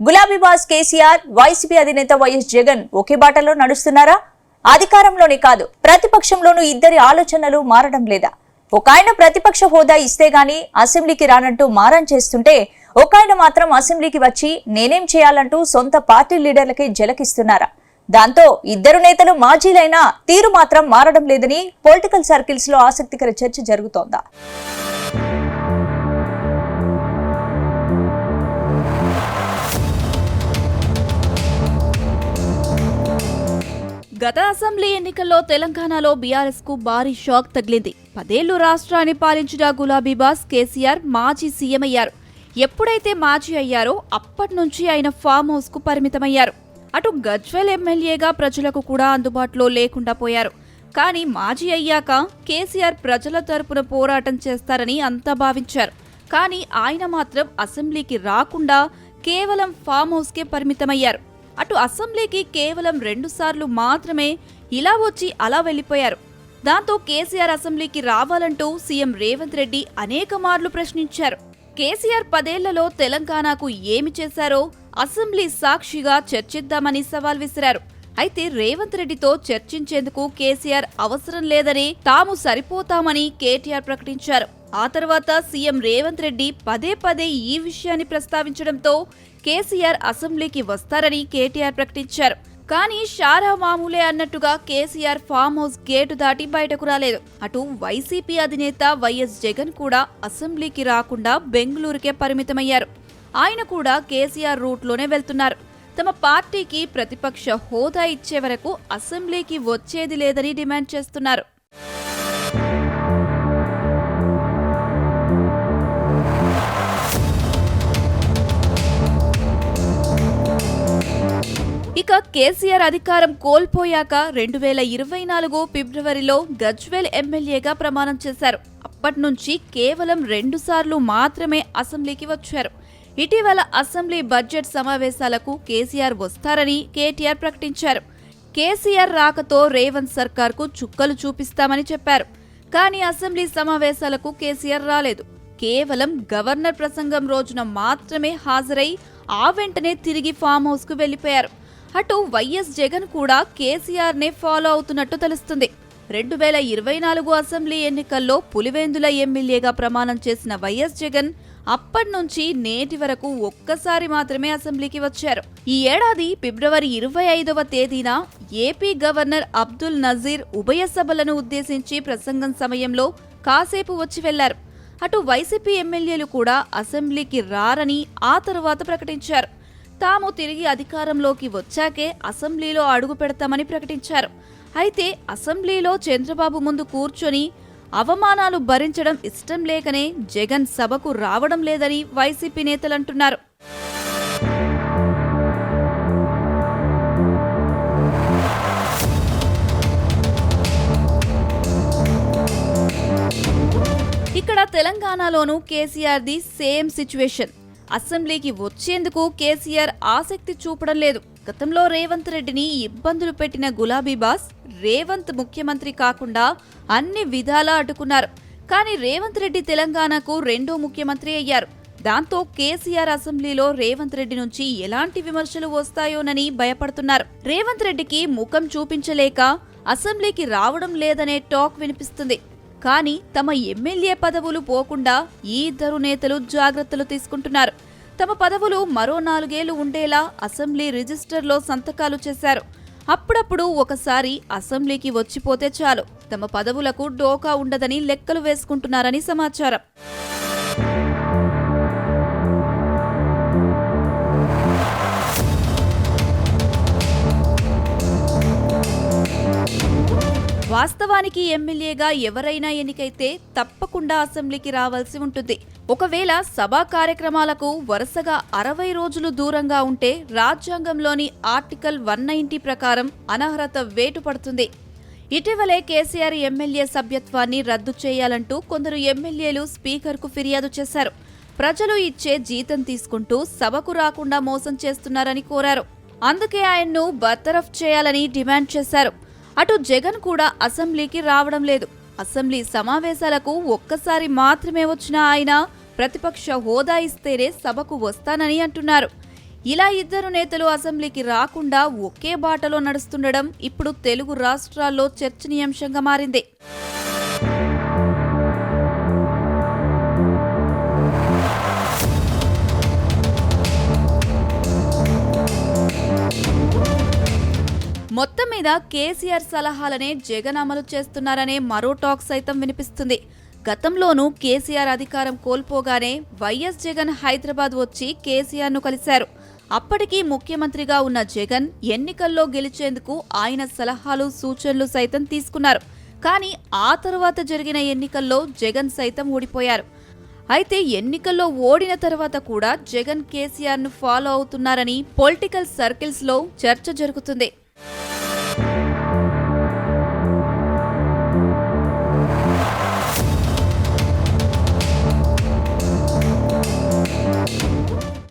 గులాబీ boss KCR, YCP అధినేత YS Jagan ఒకే బాటలో నడుస్తున్నారా? అధికారంలోనే కాదు, ప్రతిపక్షంలోనూ ఇద్దరి ఆలోచనలు మారడం లేదా? ఒకాయన ప్రతిపక్ష హోదా ఇస్తే గాని అసెంబ్లీకి రానంటూ మారం చేస్తుంటే, ఒకాయన మాత్రం అసెంబ్లీకి వచ్చి నేనేం చేయాలంటూ సొంత పార్టీ లీడర్లకే జలకిస్తున్నారా? దాంతో ఇద్దరు నేతలు మాజీలైనా తీరు మాత్రం మారడం లేదని పొలిటికల్ సర్కిల్స్ లో ఆసక్తికర చర్చ జరుగుతోందా? గత అసెంబ్లీ ఎన్నికల్లో తెలంగాణలో బీఆర్ఎస్ కు భారీ షాక్ తగిలింది. 10 ఏళ్లు రాష్ట్రాన్ని పాలించిన గులాబీ బాస్ కేసీఆర్ మాజీ సీఎం అయ్యారు. ఎప్పుడైతే మాజీ అయ్యారో అప్పటి నుంచి ఆయన ఫామ్ హౌస్ కు పరిమితమయ్యారు. అటు గజ్వేల్ ఎమ్మెల్యేగా ప్రజలకు కూడా అందుబాటులో లేకుండా పోయారు. కానీ మాజీ అయ్యాక కేసీఆర్ ప్రజల తరపున పోరాటం చేస్తారని అంతా భావించారు. కానీ ఆయన మాత్రం అసెంబ్లీకి రాకుండా కేవలం ఫామ్ హౌస్ కే పరిమితమయ్యారు. అటు అసెంబ్లీకి కేవలం 2 సార్లు మాత్రమే ఇలా వచ్చి అలా వెళ్లిపోయారు. దాంతో కేసీఆర్ అసెంబ్లీకి రావాలంటూ సీఎం రేవంత్ రెడ్డి అనేక మార్లు ప్రశ్నించారు. కేసీఆర్ 10 ఏళ్లలో తెలంగాణకు ఏమి చేశారో అసెంబ్లీ సాక్షిగా చర్చిద్దామని సవాల్ విసిరారు. అయితే రేవంత్ రెడ్డితో చర్చించేందుకు కేసీఆర్ అవసరం లేదని, తాము సరిపోతామని కేటీఆర్ ప్రకటించారు. ఆ తర్వాత సీఎం రేవంత్ రెడ్డి పదే ఈ విషయాన్ని ప్రస్తావించడంతో కేసీఆర్ అసెంబ్లీకి వస్తారని కేటీఆర్ ప్రకటించారు. కానీ షారా మామూలే అన్నట్టుగా కేసీఆర్ ఫామ్ హౌస్ గేటు దాటి బయటకు రాలేదు. అటు వైసీపీ అధినేత వైఎస్ జగన్ కూడా అసెంబ్లీకి రాకుండా బెంగళూరుకే పరిమితమయ్యారు. ఆయన కూడా కేసీఆర్ రూట్లోనే వెళ్తున్నారు. తమ పార్టీకి ప్రతిపక్ష హోదా ఇచ్చే వరకు అసెంబ్లీకి వచ్చేది లేదని డిమాండ్ చేస్తున్నారు. ఇక కేసీఆర్ అధికారం కోల్పోయాక 2024 ఫిబ్రవరిలో గజ్వేల్ ఎమ్మెల్యేగా ప్రమాణం చేశారు. అప్పట్నుంచి కేవలం 2 సార్లు మాత్రమే అసెంబ్లీకి వచ్చారు. ఇటీవల అసెంబ్లీ బడ్జెట్ సమావేశాలకు కేసీఆర్ వస్తారని కేటీఆర్ ప్రకటించారు. కేసీఆర్ రాకతో రేవంత్ సర్కార్కు చుక్కలు చూపిస్తామని చెప్పారు. కానీ అసెంబ్లీ సమావేశాలకు కేసీఆర్ రాలేదు. కేవలం గవర్నర్ ప్రసంగం రోజున మాత్రమే హాజరై ఆ వెంటనే తిరిగి ఫామ్ హౌస్ కు వెళ్లిపోయారు. అటు వైఎస్ జగన్ కూడా కేసీఆర్ నే ఫాలో అవుతున్నట్టు తెలుస్తుంది. 2024 అసెంబ్లీ ఎన్నికల్లో పులివెందుల ఎమ్మెల్యేగా ప్రమాణం చేసిన వైఎస్ జగన్ అప్పట్నుంచి నేటి వరకు ఒక్కసారి మాత్రమే అసెంబ్లీకి వచ్చారు. ఈ ఏడాది ఫిబ్రవరి 25వ తేదీన ఏపీ గవర్నర్ అబ్దుల్ నజీర్ ఉభయ సభలను ఉద్దేశించి ప్రసంగం సమయంలో కాసేపు వచ్చి వెళ్లారు. అటు వైసీపీ ఎమ్మెల్యేలు కూడా అసెంబ్లీకి రారని ఆ తరువాత ప్రకటించారు. తాము తిరిగి అధికారంలోకి వచ్చాకే అసెంబ్లీలో అడుగు పెడతామని ప్రకటించారు. అయితే అసెంబ్లీలో చంద్రబాబు ముందు కూర్చొని అవమానాలు భరించడం ఇష్టం లేకనే జగన్ సభకు రావడం లేదని వైసీపీ నేతలంటున్నారు. ఇక్కడ తెలంగాణలోనూ కేసీఆర్ది సేమ్ సిచ్యువేషన్. అసెంబ్లీకి వచ్చేందుకు కేసీఆర్ ఆసక్తి చూపడం లేదు. గతంలో రేవంత్ రెడ్డిని ఇబ్బందులు పెట్టిన గులాబీ బాస్ రేవంత్ ముఖ్యమంత్రి కాకుండా అన్ని విధాలా అడ్డుకున్నారు. కానీ రేవంత్ రెడ్డి తెలంగాణకు 2వ ముఖ్యమంత్రి అయ్యారు. దాంతో కేసీఆర్ అసెంబ్లీలో రేవంత్ రెడ్డి నుంచి ఎలాంటి విమర్శలు వస్తాయోనని భయపడుతున్నారు. రేవంత్ రెడ్డికి ముఖం చూపించలేక అసెంబ్లీకి రావడం లేదనే టాక్ వినిపిస్తుంది. కానీ తమ ఎమ్మెల్యే పదవులు పోకుండా ఈ ఇద్దరు నేతలు జాగ్రత్తలు తీసుకుంటున్నారు. తమ పదవులు మరో 4 ఏళ్లు ఉండేలా అసెంబ్లీ రిజిస్టర్లో సంతకాలు చేశారు. అప్పుడప్పుడు ఒకసారి అసెంబ్లీకి వచ్చిపోతే చాలు, తమ పదవులకు డోకా ఉండదని లెక్కలు వేసుకుంటున్నారని సమాచారం. వాస్తవానికి ఎమ్మెల్యేగా ఎవరైనా ఎన్నికైతే తప్పకుండా అసెంబ్లీకి రావాల్సి ఉంటుంది. ఒకవేళ సభా కార్యక్రమాలకు వరుసగా 60 రోజులు దూరంగా ఉంటే రాజ్యాంగంలోని ఆర్టికల్ 190 ప్రకారం అనర్హత వేటు పడుతుంది. ఇటీవలే కేసీఆర్ ఎమ్మెల్యే సభ్యత్వాన్ని రద్దు చేయాలంటూ కొందరు ఎమ్మెల్యేలు స్పీకర్కు ఫిర్యాదు చేశారు. ప్రజలు ఇచ్చే జీతం తీసుకుంటూ సభకు రాకుండా మోసం చేస్తున్నారని కోరారు. అందుకే ఆయన్ను బర్తరఫ్ చేయాలని డిమాండ్ చేశారు. అటు జగన్ కూడా అసెంబ్లీకి రావడం లేదు. అసెంబ్లీ సమావేశాలకు ఒక్కసారి మాత్రమే వచ్చిన ఆయన ప్రతిపక్ష హోదా ఇస్తేనే సభకు వస్తానని అంటున్నారు. ఇలా ఇద్దరు నేతలు అసెంబ్లీకి రాకుండా ఒకే బాటలో నడుస్తుండడం ఇప్పుడు తెలుగు రాష్ట్రాల్లో చర్చనీయాంశంగా మారింది. మొత్తం మీద కేసీఆర్ సలహాలనే జగన్ అమలు చేస్తున్నారనే మరో టాక్ సైతం వినిపిస్తుంది. గతంలోనూ కేసీఆర్ అధికారం కోల్పోగానే వైఎస్ జగన్ హైదరాబాద్ వచ్చి కేసీఆర్ను కలిశారు. అప్పటికీ ముఖ్యమంత్రిగా ఉన్న జగన్ ఎన్నికల్లో గెలిచేందుకు ఆయన సలహాలు సూచనలు సైతం తీసుకున్నారు. కానీ ఆ తరువాత జరిగిన ఎన్నికల్లో జగన్ సైతం ఓడిపోయారు. అయితే ఎన్నికల్లో ఓడిన తర్వాత కూడా జగన్ కేసీఆర్ను ఫాలో అవుతున్నారని పొలిటికల్ సర్కిల్స్లో చర్చ జరుగుతుంది.